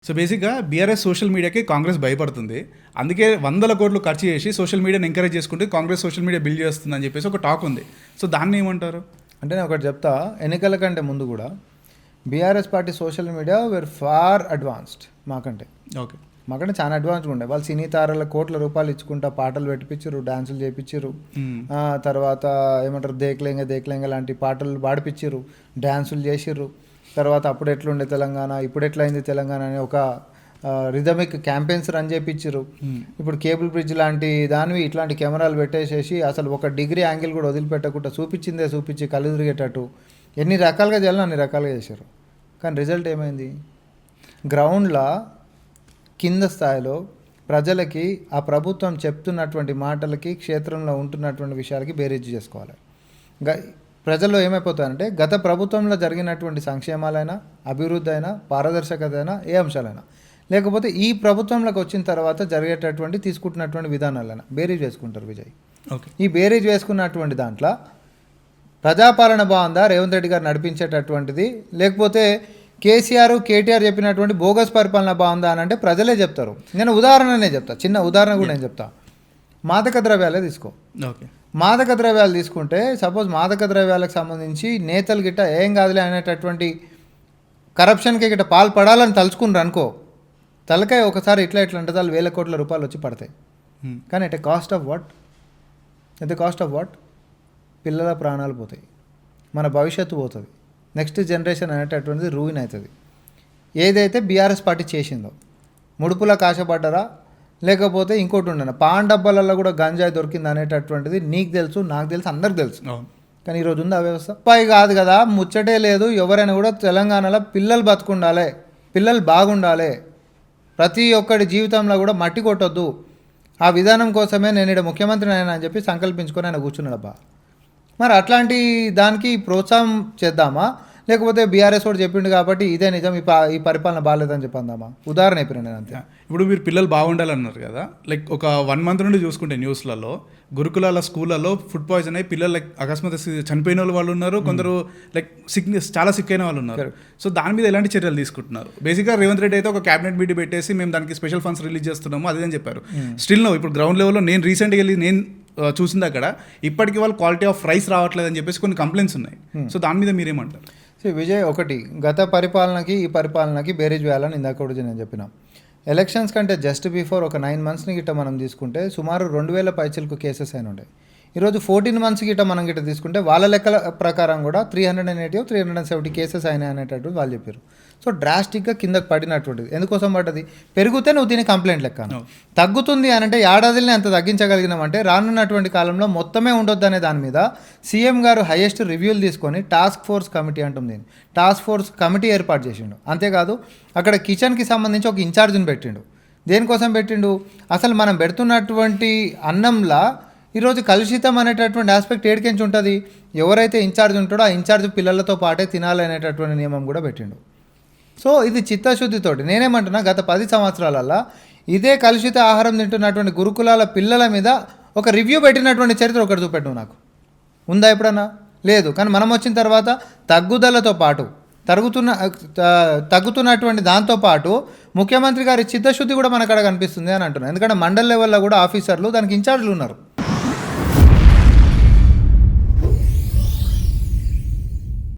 So బేసిక్గా BRS social మీడియాకి కాంగ్రెస్ భయపడుతుంది. అందుకే 100 కోట్లు ఖర్చు చేసి సోషల్ మీడియాని ఎంకరేజ్ చేసుకుంటే కాంగ్రెస్ సోషల్ మీడియా బిల్డ్ చేస్తుందని చెప్పేసి ఒక టాక్ ఉంది. సో దాన్ని ఏమంటారు? అంటే నేను ఒకటి చెప్తా, ఎన్నికల కంటే ముందు కూడా BRS party social media were far advanced మాకంటే. ఓకే, మాకంటే చాలా అడ్వాన్స్గా ఉండే. వాళ్ళు సినీ తారల కోట్ల రూపాయలు ఇచ్చుకుంటా పాటలు పెట్టిపించారు, డాన్సులు చేయించారు, తర్వాత ఏమంటారు దేక్లేంగ లాంటి పాటలు పాడిపించారు, డ్యాన్సులు చేసిర్రు. తర్వాత అప్పుడు ఎట్లుండే తెలంగాణ, ఇప్పుడు ఎట్లయింది తెలంగాణ అని ఒక రిథమిక్ క్యాంపెయిన్స్ రన్ చేయించారు. ఇప్పుడు కేబుల్ బ్రిడ్జ్ లాంటి దానివి ఇట్లాంటి కెమెరాలు పెట్టేసేసి అసలు ఒక డిగ్రీ యాంగిల్ కూడా వదిలిపెట్టకుండా చూపించి కళ్ళు తిరిగేటట్టు ఎన్ని రకాలుగా చేయాలో అన్ని రకాలుగా చేశారు. కానీ రిజల్ట్ ఏమైంది? గ్రౌండ్లో కింద స్థాయిలో ప్రజలకి ఆ ప్రభుత్వం చెప్తున్నటువంటి మాటలకి, క్షేత్రంలో ఉంటున్నటువంటి విషయాలకి బేరీజు చేసుకోవాలి. ప్రజల్లో ఏమైపోతాయంటే గత ప్రభుత్వంలో జరిగినటువంటి సంక్షేమాలైనా, అభివృద్ధి అయినా, పారదర్శకత అయినా, ఏ అంశాలైనా, లేకపోతే ఈ ప్రభుత్వంలోకి వచ్చిన తర్వాత జరిగేటటువంటి తీసుకుంటున్నటువంటి విధానాలైనా బేరీజ్ వేసుకుంటారు విజయ్. ఓకే, ఈ బేరీజ్ వేసుకున్నటువంటి దాంట్లో ప్రజాపాలన బాగుందా, రేవంత్ రెడ్డి గారు నడిపించేటటువంటిది, లేకపోతే కేసీఆర్ కేటీఆర్ చెప్పినటువంటి బోగస్ పరిపాలన బాగుందా అని అంటే ప్రజలే చెప్తారు. నేను ఉదాహరణనే చెప్తా, చిన్న ఉదాహరణ కూడా నేను చెప్తా. మాదక ద్రవ్యాలే తీసుకో. ఓకే, మాదక ద్రవ్యాలు తీసుకుంటే సపోజ్ మాదక ద్రవ్యాలకు సంబంధించి నేతలు గిట్ట ఏం కాదులే అనేటటువంటి కరప్షన్కి గిట్ట పాల్పడాలని తలుచుకున్నారు అనుకో, తలకాయ ఒకసారి ఇట్లా అంటే వాళ్ళు 1,000 కోట్ల రూపాయలు వచ్చి పడతాయి. కానీ ఎట్ కాస్ట్ ఆఫ్ వాట్? పిల్లల ప్రాణాలు పోతాయి, మన భవిష్యత్తు పోతుంది, నెక్స్ట్ జనరేషన్ అనేటటువంటిది రూయిన్ అవుతుంది. ఏదైతే బీఆర్ఎస్ పార్టీ చేసిందో, ముడుపులకు ఆశపడ్డారా, లేకపోతే ఇంకోటి ఉండను పాన్ డబ్బాలలో కూడా గంజాయి దొరికింది అనేటటువంటిది నీకు తెలుసు, నాకు తెలుసు, అందరికి తెలుసు. కానీ ఈరోజు ఉంది ఆ వ్యవస్థ. పై కాదు కదా, ముచ్చటే లేదు. ఎవరైనా కూడా తెలంగాణలో పిల్లలు బతుకుండాలి, పిల్లలు బాగుండాలి, ప్రతి ఒక్కడి జీవితంలో కూడా మట్టి కొట్టొద్దు, ఆ విధానం కోసమే నేను ఇక్కడ ముఖ్యమంత్రిని అయినా అని చెప్పి సంకల్పించుకొని ఆయన కూర్చున్నాడబ్బా. మరి అట్లాంటి దానికి ప్రోత్సాహం చేద్దామా, లేకపోతే బీఆర్ఎస్ వాడు చెప్పిండు కాబట్టి ఇదే నిజం, ఈ పరిపాలన బాగాలేదని చెప్పందామా? ఉదాహరణ అయిపోయినా నేను అంతే. ఇప్పుడు మీరు పిల్లలు బాగుండాలన్నారు కదా, లైక్ ఒక 1 మంత్ నుండి చూసుకుంటే న్యూస్లలో గురుకులాల స్కూళ్ళలో ఫుడ్ పాయిజన్ అయ్యి పిల్లలు లైక్ అకస్మాత్ చనిపోయిన వాళ్ళు ఉన్నారు, కొందరు లైక్ చాలా సిక్ అయిన వాళ్ళు ఉన్నారు. సో దాని మీద ఎలాంటి చర్యలు తీసుకుంటున్నారు? బేసిక్గా రేవంత్ రెడ్డి అయితే ఒక క్యాబినెట్ మీటింగ్ పెట్టేసి మేము దానికి స్పెషల్ ఫండ్స్ రిలీజ్ చేస్తున్నాము అదే అని చెప్పారు. స్టిల్ నో ఇప్పుడు గ్రౌండ్ లెవెల్లో నేను రీసెంట్గా వెళ్ళి నేను చూసింది అక్కడ ఇప్పటికీ వాళ్ళు క్వాలిటీ ఆఫ్ రైస్ రావట్లేదు అని చెప్పేసి కొన్ని కంప్లైంట్స్ ఉన్నాయి. సో దాని మీద మీరేమంటారు? విజయ్, ఒకటి గత పరిపాలనకి ఈ పరిపాలనకి బేరీజ్ వేయాలని ఇందాక కూడా నేను చెప్పిన. ఎలక్షన్స్ కంటే జస్ట్ బిఫోర్ ఒక 9 మంత్స్ని గిట్ట మనం తీసుకుంటే సుమారు 2,000 పైచలకు కేసెస్ అయిన ఉండే. ఈరోజు 14 మంత్స్ గిట్ట మనం గిట్ట తీసుకుంటే వాళ్ళ లెక్కల ప్రకారం కూడా 380 370 కేసెస్ అయినాయి అనేటట్టు వాళ్ళు చెప్పారు. సో డ్రాస్టిక్గా కిందకు పడినటువంటిది. ఎందుకోసం పడ్డది? పెరిగితే నువ్వు దీని కంప్లైంట్ లెక్క, తగ్గుతుంది అని అంటే ఏడాదిని అంత తగ్గించగలిగినామంటే రానున్నటువంటి కాలంలో మొత్తమే ఉండొద్దు అనే దాని మీద సీఎం గారు హైయెస్ట్ రివ్యూలు తీసుకొని టాస్క్ ఫోర్స్ కమిటీ అంటుంది, టాస్క్ ఫోర్స్ కమిటీ ఏర్పాటు చేసిండు. అంతేకాదు అక్కడ కిచెన్కి సంబంధించి ఒక ఇన్ఛార్జ్ని పెట్టిండు. దేనికోసం పెట్టిండు? అసలు మనం పెడుతున్నటువంటి అన్నంలా ఈరోజు కలుషితం అనేటటువంటి ఆస్పెక్ట్ ఏడికెంచి ఉంటుంది? ఎవరైతే ఇన్ఛార్జ్ ఉంటాడో ఆ ఇన్ఛార్జ్ పిల్లలతో పాటే తినాలి అనేటటువంటి నియమం కూడా పెట్టిండు. సో ఇది చిత్తశుద్ధితోటి నేనేమంటున్నా, గత 10 సంవత్సరాలల్లో ఇదే కలుషిత ఆహారం తింటున్నటువంటి గురుకులాల పిల్లల మీద ఒక రివ్యూ పెట్టినటువంటి చరిత్ర ఒకటి చూపెట్టు నాకు ఉందా ఎప్పుడన్నా? లేదు. కానీ మనం వచ్చిన తర్వాత తగ్గుదలతో పాటు తగ్గుతున్నటువంటి దాంతోపాటు ముఖ్యమంత్రి గారి చిత్తశుద్ధి కూడా మనకు అక్కడ కనిపిస్తుంది అని అంటున్నాను. ఎందుకంటే మండల్ లెవెల్లో కూడా ఆఫీసర్లు దానికి ఇన్ఛార్జ్లు ఉన్నారు.